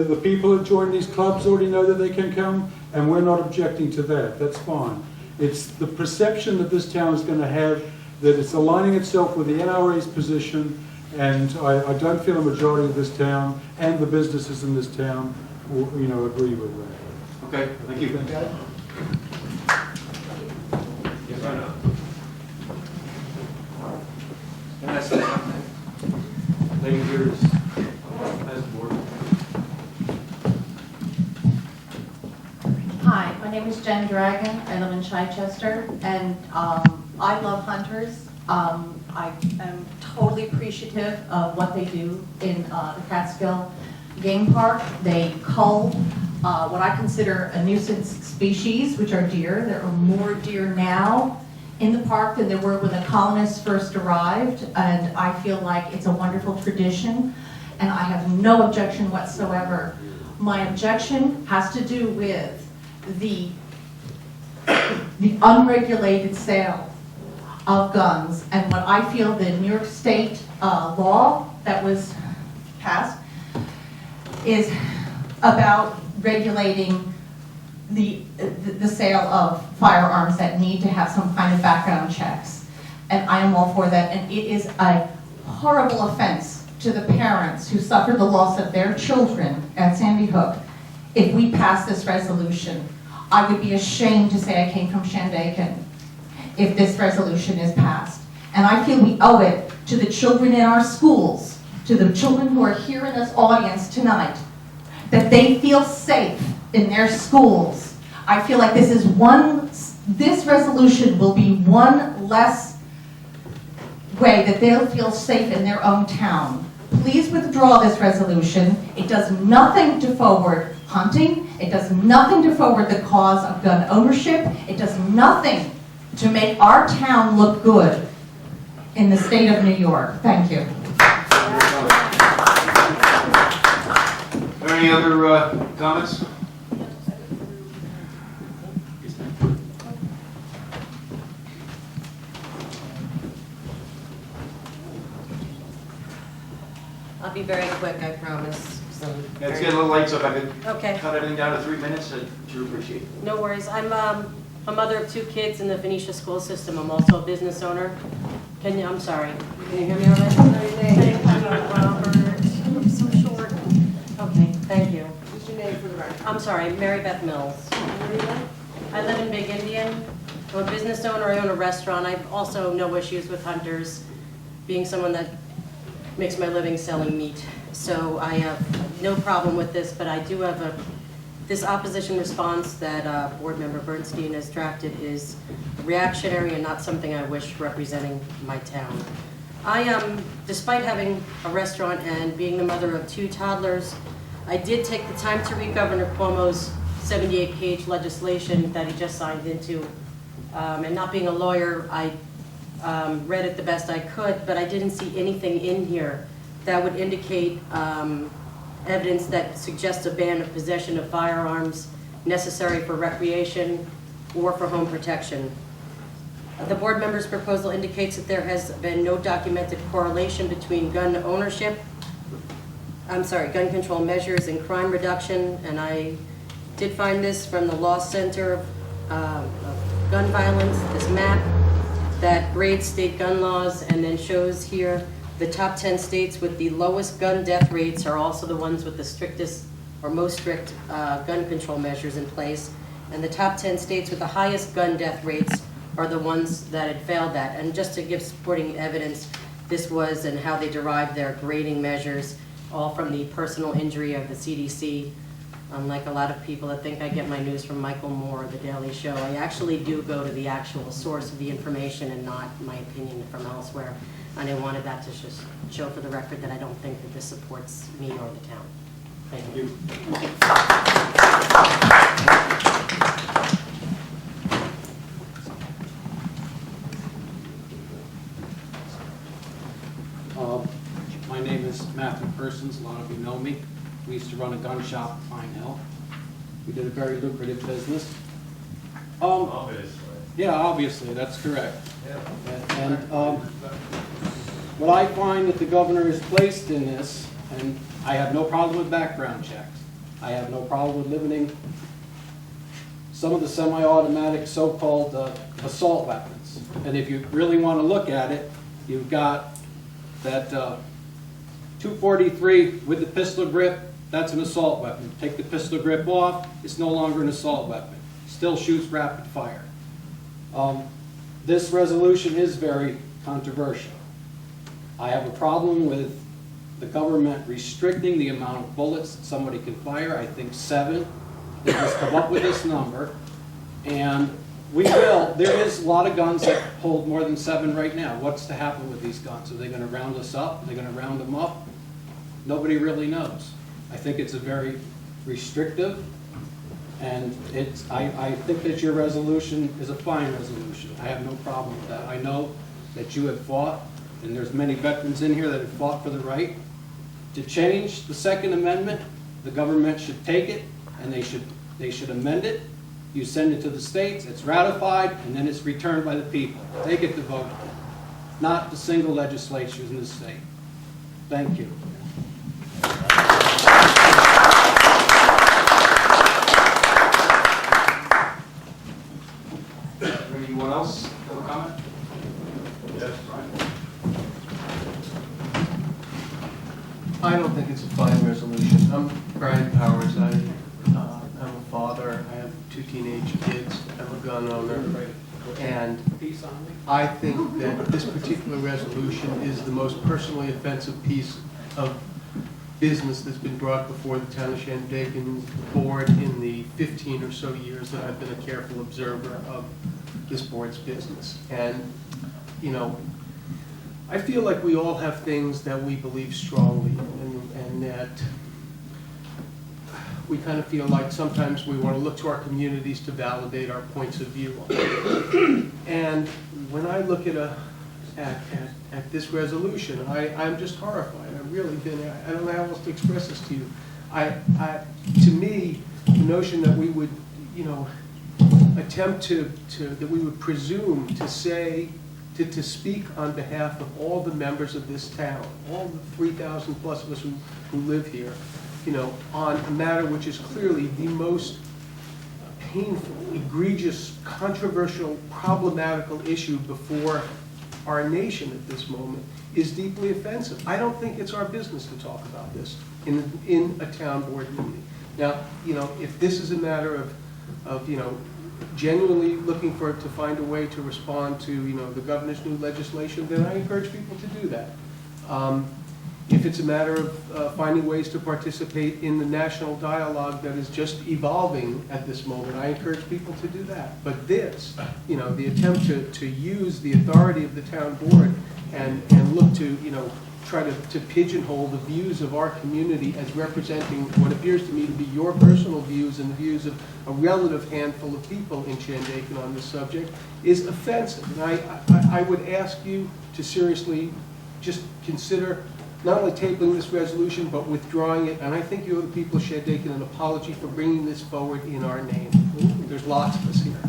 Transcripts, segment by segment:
The people that join these clubs already know that they can come, and we're not objecting to that. That's fine. It's the perception that this town is going to have that it's aligning itself with the NRA's position, and I don't feel a majority of this town and the businesses in this town will, agree with that. Okay, thank you. Okay. Yes or no? Can I say something? Lady here is as board. Hi, my name is Jen Dragon. I live in Chichester, and I love hunters. I am totally appreciative of what they do in the Catskill Game Park. They cull what I consider a nuisance species, which are deer. There are more deer now in the park than there were when the colonists first arrived, and I feel like it's a wonderful tradition, and I have no objection whatsoever. My objection has to do with the unregulated sale of guns, and what I feel the New York State law that was passed is about regulating the sale of firearms that need to have some kind of background checks. And I am all for that, and it is a horrible offense to the parents who suffered the loss of their children at Sandy Hook. If we pass this resolution, I would be ashamed to say I came from Shandaken if this resolution is passed. And I feel we owe it to the children in our schools, to the children who are here in this audience tonight, that they feel safe in their schools. I feel like this resolution will be one less way that they'll feel safe in their own town. Please withdraw this resolution. It does nothing to forward hunting. It does nothing to forward the cause of gun ownership. It does nothing to make our town look good in the state of New York. Thank you. Are there any other comments? I'll be very quick, I promise. Yeah, it's getting a little late, so if I could Okay. cut everything down to 3 minutes, I'd sure appreciate it. No worries. I'm a mother of 2 kids in the Phoenicia school system. I'm also a business owner. I'm sorry. Can you hear me all right? Thank you, Robert. I'm so short. Okay, thank you. What's your name for the record? I'm sorry, Mary Beth Mills. Where do you live? I live in Big Indian. I'm a business owner. I own a restaurant. I have also no issues with hunters, being someone that makes my living selling meat. So I have no problem with this, but I do have this opposition response that Board Member Bernstein has drafted is reactionary and not something I wish representing my town. Despite having a restaurant and being the mother of 2 toddlers, I did take the time to read Governor Cuomo's 78-page legislation that he just signed into. And not being a lawyer, I read it the best I could, but I didn't see anything in here that would indicate evidence that suggests a ban of possession of firearms necessary for recreation or for home protection. The board member's proposal indicates that there has been no documented correlation between gun control measures and crime reduction, and I did find this from the Law Center of Gun Violence, this map that grades state gun laws and then shows here the top 10 states with the lowest gun death rates are also the ones with the strictest or most strict gun control measures in place. And the top 10 states with the highest gun death rates are the ones that had failed that. And just to give supporting evidence, this was and how they derived their grading measures, all from the personal injury of the CDC. Unlike a lot of people that think I get my news from Michael Moore, The Daily Show, I actually do go to the actual source of the information and not my opinion from elsewhere. And I wanted that to just show for the record that I don't think that this supports me or the town. Thank you. My name is Matthew Persons. A lot of you know me. We used to run a gun shop at Pine Hill. We did a very lucrative business. Obviously. Yeah, obviously, that's correct. Yeah. And what I find that the governor has placed in this, and I have no problem with background checks, I have no problem with limiting some of the semi-automatic so-called assault weapons. And if you really want to look at it, you've got that 243 with the pistol grip, that's an assault weapon. Take the pistol grip off, it's no longer an assault weapon. Still shoots rapid fire. This resolution is very controversial. I have a problem with the government restricting the amount of bullets that somebody can fire. I think 7. They just come up with this number. And there is a lot of guns that hold more than 7 right now. What's to happen with these guns? Are they going to round us up? Are they going to round them up? Nobody really knows. I think it's a very restrictive, and I think that your resolution is a fine resolution. I have no problem with that. I know that you have fought, and there's many veterans in here that have fought for the right to change the Second Amendment. The government should take it, and they should amend it. You send it to the states, it's ratified, and then it's returned by the people. They get to vote, not the single legislatures in the state. Thank you. Anyone else have a comment? Yes, Brian. I don't think it's a fine resolution. I'm Brian Powers. I'm a father. I have 2 teenage kids. I'm a gun owner. And I think that this particular resolution is the most personally offensive piece of business that's been brought before the town of Shandaken board in the 15 or so years that I've been a careful observer of this board's business. And, you know, I feel like we all have things that we believe strongly in, and that we kind of feel like sometimes we want to look to our communities to validate our points of view on it. And when I look at this resolution, I'm just horrified. I've really been, I don't know how else to express this to you. To me, the notion that we would, you know, attempt that we would presume to say, to speak on behalf of all the members of this town, all the 3,000 plus of us who live here, you know, on a matter which is clearly the most painful, egregious, controversial, problematical issue before our nation at this moment, is deeply offensive. I don't think it's our business to talk about this in a town board meeting. Now, you know, if this is a matter of you know, genuinely looking to find a way to respond to, you know, the governor's new legislation, then I encourage people to do that. If it's a matter of finding ways to participate in the national dialogue that is just evolving at this moment, I encourage people to do that. But this, you know, the attempt to use the authority of the town board and look to, you know, try to pigeonhole the views of our community as representing what appears to me to be your personal views and the views of a relative handful of people in Shandaken on this subject is offensive. And I would ask you to seriously just consider not only tabling this resolution, but withdrawing it. And I think you owe the people of Shandaken an apology for bringing this forward in our name. There's lots of us here.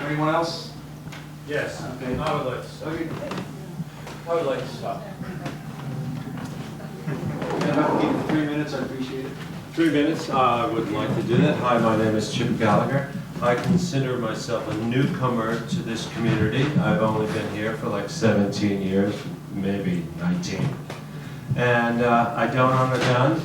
Anyone else? Yes, Okay. I would like to stop. I would like to stop. If I can keep it 3 minutes, I appreciate it. 3 minutes, I would like to do that. Hi, my name is Chip Gallagher. I consider myself a newcomer to this community. I've only been here for like 17 years, maybe 19. And I don't own a gun.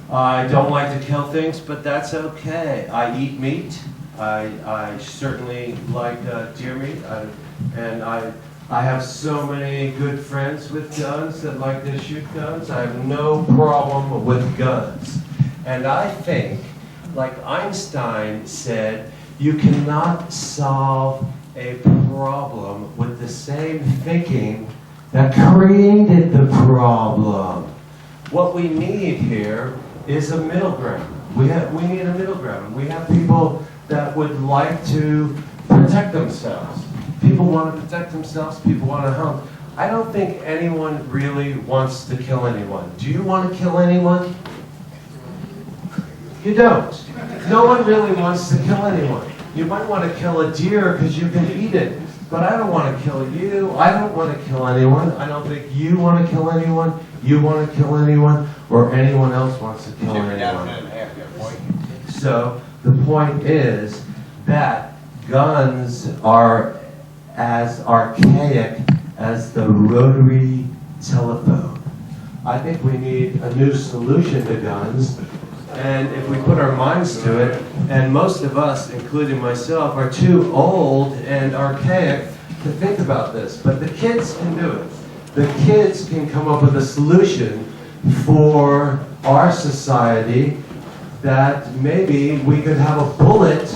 I don't like to kill things, but that's okay. I eat meat. I certainly like deer meat. And I have so many good friends with guns that like to shoot guns. I have no problem with guns. And I think, like Einstein said, you cannot solve a problem with the same thinking that created the problem. What we need here is a middle ground. We need a middle ground. We have people that would like to protect themselves. People want to protect themselves. People want to help. I don't think anyone really wants to kill anyone. Do you want to kill anyone? You don't. No one really wants to kill anyone. You might want to kill a deer because you can eat it, but I don't want to kill you. I don't want to kill anyone. I don't think you want to kill anyone. You want to kill anyone, or anyone else wants to kill anyone. So the point is that guns are as archaic as the rotary telephone. I think we need a new solution to guns, and if we put our minds to it, and most of us, including myself, are too old and archaic to think about this, but the kids can do it. The kids can come up with a solution for our society that maybe we could have a bullet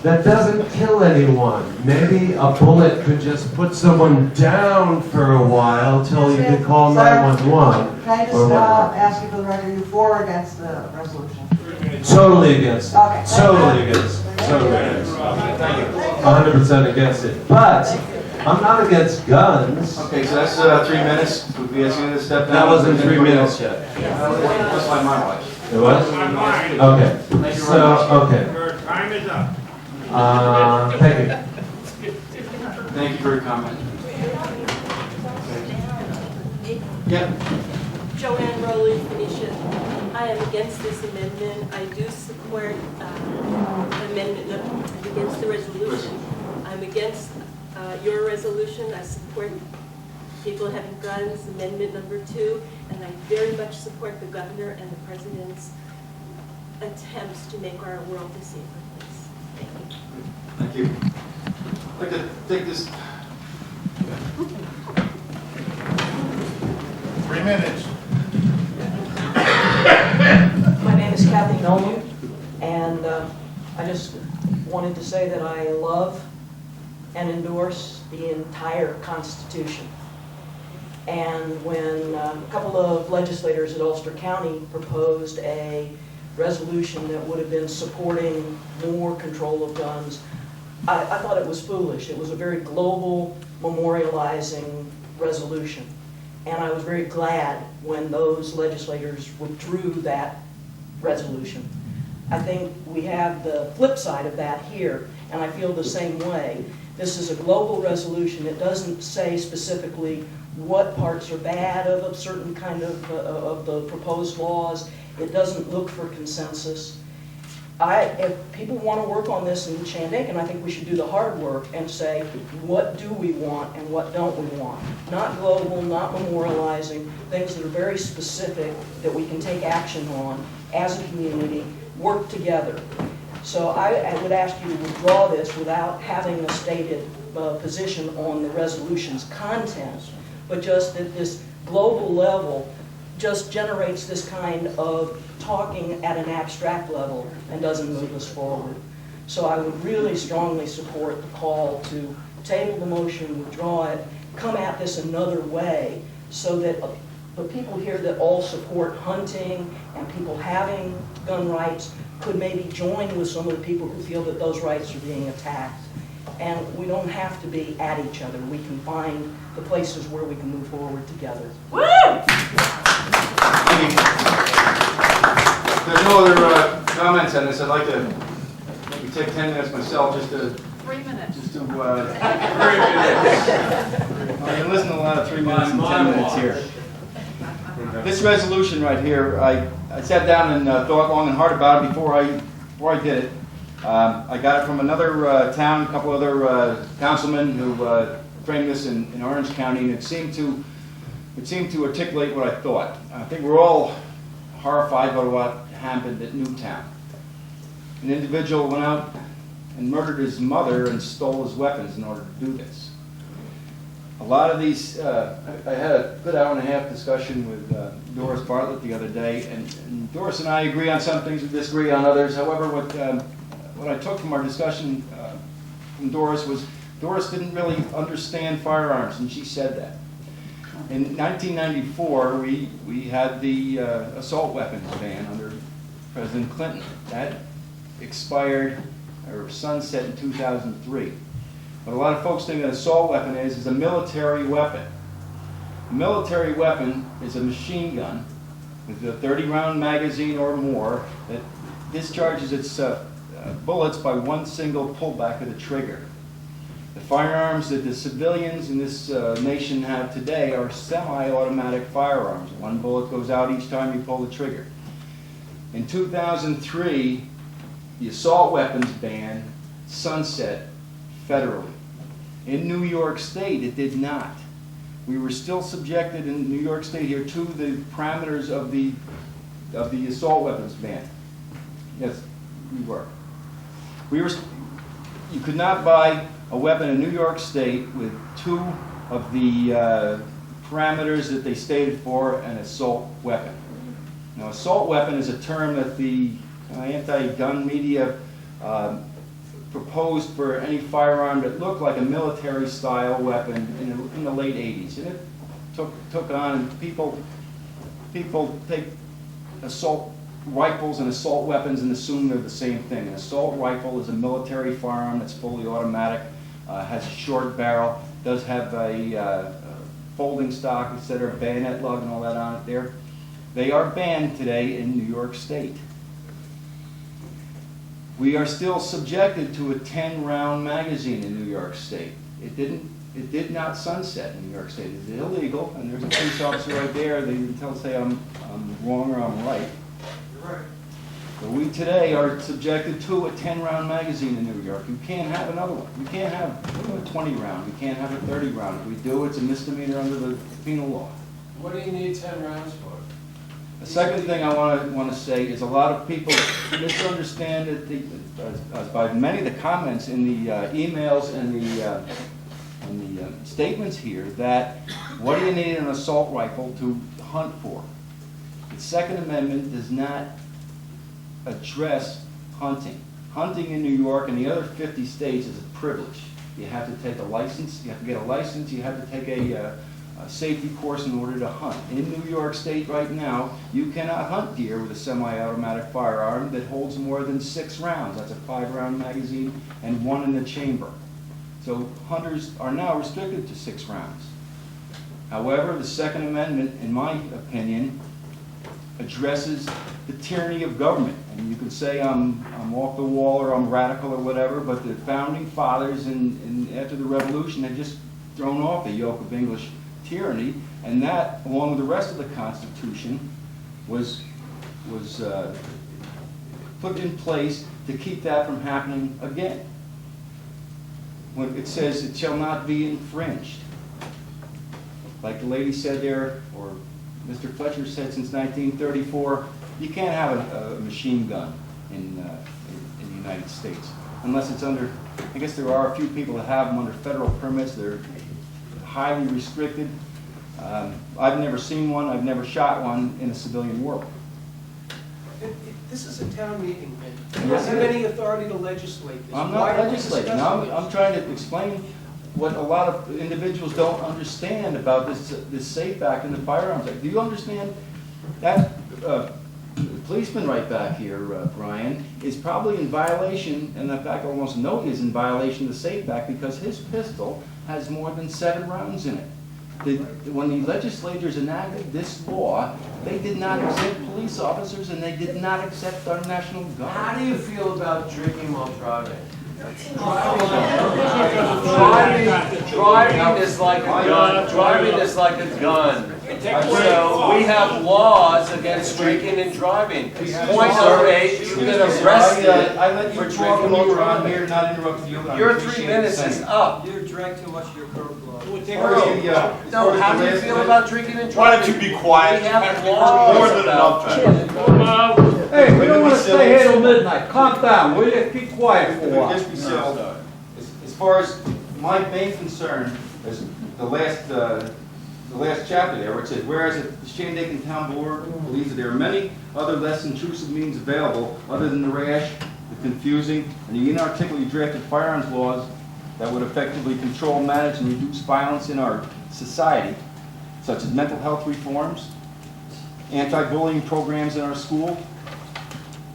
that doesn't kill anyone. Maybe a bullet could just put someone down for a while till you can call 911. Can I just or whatever. ask you for the record, you for or against the resolution? Totally against it. Okay. Totally against it. Totally against it. Thank you. 100% against it. But I'm not against guns. Okay, so that's 3 minutes. Would we ask you to step down? That wasn't 3 minutes yet. Just like my watch. It was? Okay. So, okay. Your time is up. Thank you. Thank you for your comment. Yeah. Joanne Rowley, Phoenicia. I am against this amendment. I do support amendment, I'm against the resolution. I'm against your resolution. I support people having guns, amendment number 2, and I very much support the governor and the president's attempts to make our world a safer place. Thank you. Thank you. I'd like to take this. 3 minutes. My name is Kathy Nolan, and I just wanted to say that I love and endorse the entire Constitution. And when a couple of legislators at Ulster County proposed a resolution that would have been supporting more control of guns, I thought it was foolish. It was a very global, memorializing resolution. And I was very glad when those legislators withdrew that resolution. I think we have the flip side of that here, and I feel the same way. This is a global resolution. It doesn't say specifically what parts are bad of a certain kind of the proposed laws. It doesn't look for consensus. If people want to work on this in Shandaken, I think we should do the hard work and say, what do we want and what don't we want? Not global, not memorializing, things that are very specific that we can take action on as a community, work together. So I would ask you to withdraw this without having a stated position on the resolution's content, but just at this global level just generates this kind of talking at an abstract level and doesn't move us forward. So I would really strongly support the call to table the motion, withdraw it, come at this another way so that the people here that all support hunting and people having gun rights could maybe join with some of the people who feel that those rights are being attacked. And we don't have to be at each other. We can find the places where we can move forward together. Woo! If there's no other comments on this, I'd like to maybe take 10 minutes myself just to 3 minutes. Just to, 3 minutes. I've been listening to a lot of 3 minutes and 10 minutes here. This resolution right here, I sat down and thought long and hard about it before I did it. I got it from another town, a couple other councilmen who framed this in Orange County, and it seemed to articulate what I thought. I think we're all horrified by what happened at Newtown. An individual went out and murdered his mother and stole his weapons in order to do this. A lot of these, I had a good hour and a half discussion with Doris Bartlett the other day, and Doris and I agree on some things and disagree on others. However, what I took from our discussion from Doris was Doris didn't really understand firearms, and she said that. In 1994, we had the assault weapons ban under President Clinton. That expired or sunset in 2003. What a lot of folks think an assault weapon is a military weapon. A military weapon is a machine gun with a 30-round magazine or more that discharges its bullets by one single pullback of the trigger. The firearms that the civilians in this nation have today are semi-automatic firearms. One bullet goes out each time you pull the trigger. In 2003, the assault weapons ban sunset federally. In New York State, it did not. We were still subjected in New York State here to the parameters of the assault weapons ban. Yes, we were. You could not buy a weapon in New York State with two of the parameters that they stated for an assault weapon. Now, assault weapon is a term that the anti-gun media proposed for any firearm that looked like a military-style weapon in the late 80s. And it took on, and people take assault rifles and assault weapons and assume they're the same thing. An assault rifle is a military firearm that's fully automatic, has a short barrel, does have a folding stock, etc., bayonet lug and all that on it there. They are banned today in New York State. We are still subjected to a 10-round magazine in New York State. It did not sunset in New York State. It's illegal, and there's a police officer right there. They can say I'm wrong or I'm right. You're right. But we today are subjected to a 10-round magazine in New York. You can't have another one. You can't have a 20-round. You can't have a 30-round. If we do, it's a misdemeanor under the penal law. What do you need 10 rounds for? The second thing I want to say is a lot of people misunderstand that by many of the comments in the emails and the statements here that what do you need an assault rifle to hunt for? The Second Amendment does not address hunting. Hunting in New York and the other 50 states is a privilege. You have to take a license. You have to get a license. You have to take a safety course in order to hunt. In New York State right now, you cannot hunt deer with a semi-automatic firearm that holds more than 6 rounds. That's a 5-round magazine and 1 in the chamber. So hunters are now restricted to 6 rounds. However, the Second Amendment, in my opinion, addresses the tyranny of government. And you could say I'm off the wall or I'm radical or whatever, but the founding fathers after the Revolution had just thrown off the yoke of English tyranny, and that, along with the rest of the Constitution, was put in place to keep that from happening again. When it says it shall not be infringed, like the lady said there, or Mr. Fletcher said since 1934, you can't have a machine gun in the United States unless it's under. I guess there are a few people that have them under federal permits. They're highly restricted. I've never seen one. I've never shot one in a civilian world. This is a town meeting, man. You don't have any authority to legislate this. I'm Why not are we legislating. discussing I'm trying to explain what a lot of individuals don't understand about this SAFE Act and the Firearms Act. Do you understand that the policeman right back here, Brian, is probably in violation, and in fact I almost know he is in violation of the SAFE Act because his pistol has more than 7 rounds in it. When the legislators enacted this law, they did not accept police officers and they did not accept our National Guard. How do you feel about drinking while driving? Driving is like a gun. Driving is like a gun. So we have laws against drinking and driving. Point of 8, you get arrested I let you for talk drinking when you while were on driving. here, not interrupt you. I Your appreciate 3 the minutes is same. up. You drank too much of your Coke blood. No, how do you feel about drinking and driving? Why don't you be quiet? We have laws More than about enough time. Hey, we don't want to stay here till midnight. Calm down, will you? Keep quiet for a while. Just be civil. As far as my main concern is the last chapter there, where it says, whereas the Shandaken Town Board believes that there are many other less intrusive means available other than the rash, the confusing, and the inarticulately drafted firearms laws that would effectively control, manage, and reduce violence in our society, such as mental health reforms, anti-bullying programs in our school,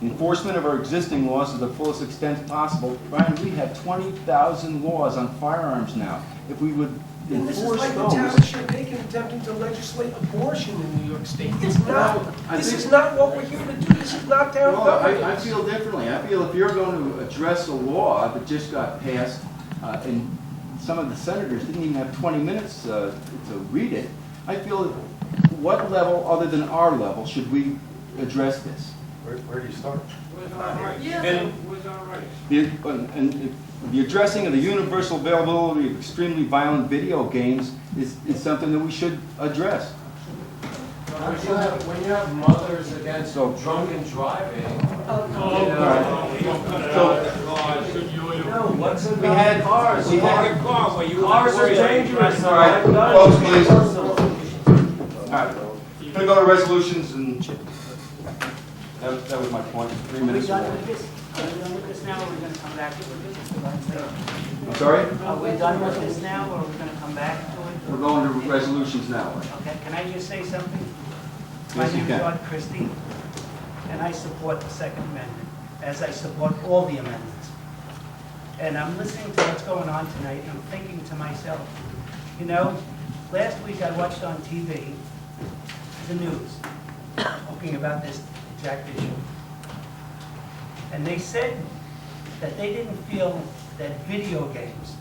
enforcement of our existing laws to the fullest extent possible. Brian, we have 20,000 laws on firearms now. If we would This is enforce like the those. town of Shandaken attempting to legislate abortion in New York State. It's not. This is not what we're here to do. This is not town Well, government. I feel differently. I feel if you're going to address a law that just got passed and some of the senators didn't even have 20 minutes to read it. I feel, what level, other than our level, should we address this? Where do you start? The addressing of the universal availability of extremely violent video games is something that we should address. When you have mothers against drunken driving, what's We had cars? Cars are dangerous. All right, folks, please. All right, I'm gonna go to resolutions, and that was my point. 3 minutes. Are we done with this now, or are we going to come back to it? I'm sorry? Are we done with this now, or are we going to come back to it? We're going to resolutions now. Okay, can I just say something? Yes, My you name is can. Rod Christie, and I support the Second Amendment, as I support all the amendments. And I'm listening to what's going on tonight, and I'm thinking to myself, you know, last week I watched on TV the news talking about this exact issue. And they said that they didn't feel that video games,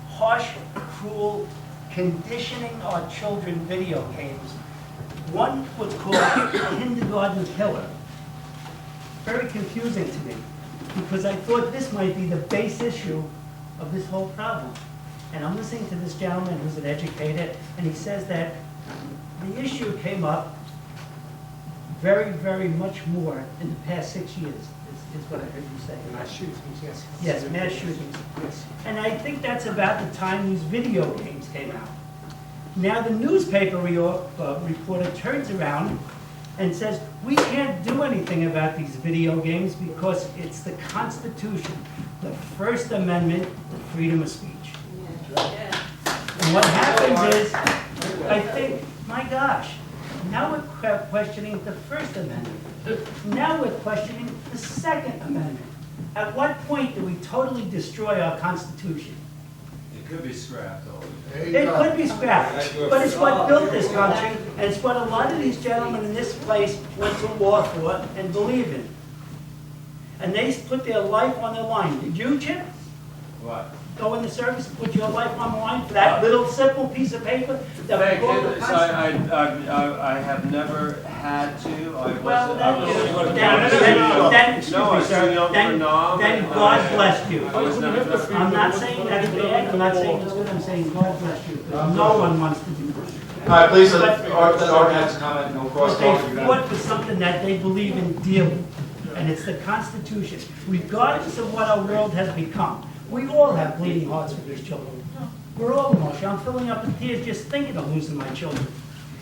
harsh, cruel, conditioning our children video games, one was called Kindergarten Killer. Very confusing to me, because I thought this might be the base issue of this whole problem. And I'm listening to this gentleman who's an educator, and he says that the issue came up very, very much more in the past 6 years, is what I heard you say. Mass shootings, yes. Yes, mass shootings. Yes. And I think that's about the time these video games came out. Now the newspaper reporter turns around and says, we can't do anything about these video games because it's the Constitution, the First Amendment, the freedom of speech. And what happens is, I think, my gosh, now we're questioning the First Amendment. Now we're questioning the Second Amendment. At what point do we totally destroy our Constitution? it could be scrapped. It could be scrapped, but it's what built this country, and it's what a lot of these gentlemen in this place went to war for and believe in. And they put their life on the line. Did you, Chip? What? Go in the service, put your life on the line for that little simple piece of paper that Thank we call the goodness, Constitution? I have never had to. Well, then, excuse No, me, I'm sir, too young then for nom. God bless you. I was never done. I'm not saying that's bad, I'm not saying it's good, I'm saying God bless you, because no one wants to do this. All right, please, let Art has a comment, no cross But talk. they fought for something that they believe in dearly, and it's the Constitution. Regardless of what our world has become, we all have bleeding hearts for these children. We're all emotional. I'm filling up with tears just thinking of losing my children.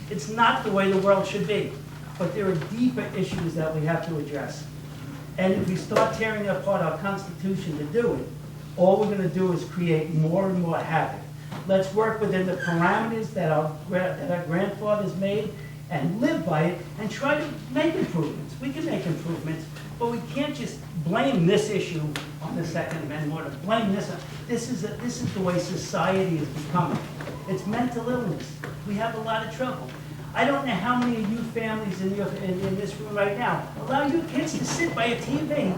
It's not the way the world should be, but there are deeper issues that we have to address. And if we start tearing apart our Constitution to do it, all we're going to do is create more and more havoc. Let's work within the parameters that our grandfathers made and live by it and try to make improvements. We can make improvements, but we can't just blame this issue on the Second Amendment or to blame this. This is the way society is becoming. It's mental illness. We have a lot of trouble. I don't know how many of you families in this room right now allow your kids to sit by a TV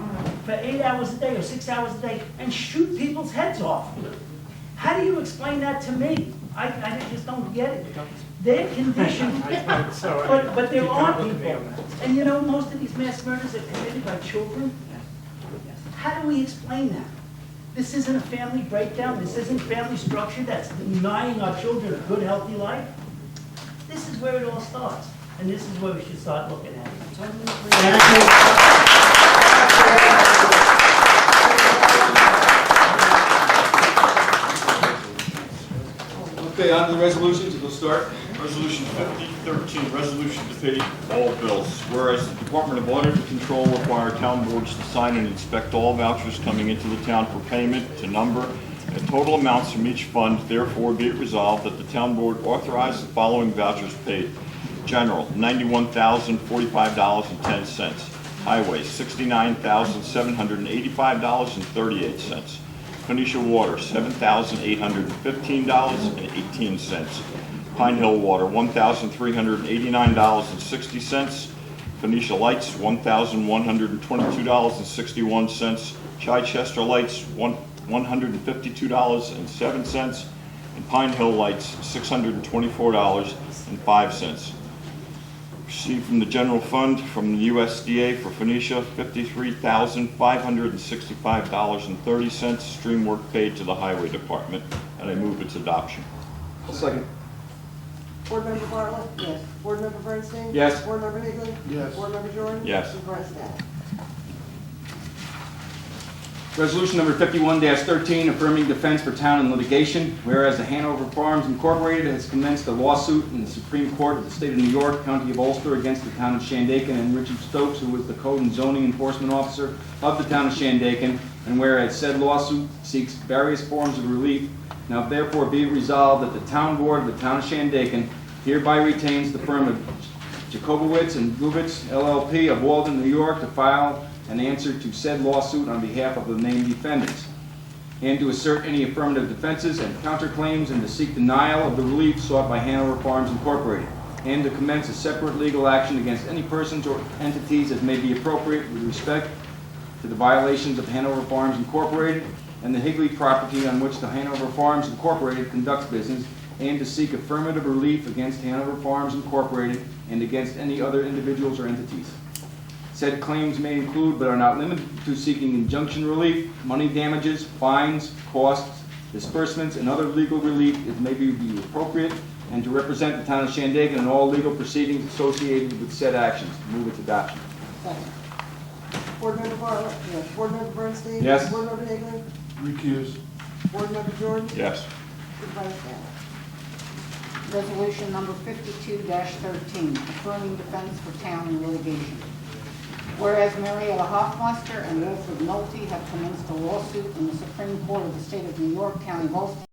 for 8 hours a day or 6 hours a day and shoot people's heads off. How do you explain that to me? I just don't get it. They're conditioned, but there are people. And you know, most of these mass murders are committed by children. How do we explain that? This isn't a family breakdown. This isn't family structure that's denying our children a good, healthy life. This is where it all starts. And this is where we should start looking at it. Okay, on to the resolutions, we'll start. Resolution 5013, resolution to pay all bills. Whereas the Department of Audit and Control require town boards to sign and inspect all vouchers coming into the town for payment to number and total amounts from each fund, therefore be it resolved that the town board authorize the following vouchers paid. General, $91,045.10. Highway, $69,785.38. Phoenicia Water, $7,815.18. Pine Hill Water, $1,389.60. Phoenicia Lights, $1,122.61. Chichester Lights, $152.07, and Pine Hill Lights, $624.05. Received from the general fund from the USDA for Phoenicia, $53,565.30. Stream work paid to the Highway Department, and I move its adoption. Second. Board Member Bartlett? Yes. Board Member Bernstein? Yes. Board Member Higley? Yes. Board Member Jordan? Yes. Supervisor Staff? Resolution number 51-13, affirming defense for town in litigation. Whereas the Hanover Farms Incorporated has commenced a lawsuit in the Supreme Court of the State of New York, County of Ulster, against the town of Shandaken and Richard Stokes, who was the Code and Zoning Enforcement Officer of the town of Shandaken. And whereas said lawsuit seeks various forms of relief, now therefore be it resolved that the town board of the town of Shandaken hereby retains the firm of Jacobowitz and Gubitz LLP of Walden, New York, to file an answer to said lawsuit on behalf of the named defendants, and to assert any affirmative defenses and counterclaims, and to seek denial of the relief sought by Hanover Farms Incorporated, and to commence a separate legal action against any persons or entities as may be appropriate with respect to the violations of Hanover Farms Incorporated and the Higley property on which the Hanover Farms Incorporated conducts business, and to seek affirmative relief against Hanover Farms Incorporated and against any other individuals or entities. Said claims may include, but are not limited to, seeking injunction relief, money damages, fines, costs, disbursements, and other legal relief as may be appropriate, and to represent the town of Shandaken in all legal proceedings associated with said actions. Move its adoption. Second. Board Member Bartlett? Yes. Board Member Bernstein? Yes. Board Member Higley? Recuse. Board Member Jordan? Yes. Supervisor Staff? Resolution number 52-13, affirming defense for town in litigation. Whereas Marietta Hoffmeister and Wilfred Nolte have commenced a lawsuit in the Supreme Court of the State of New York, County of Ulster,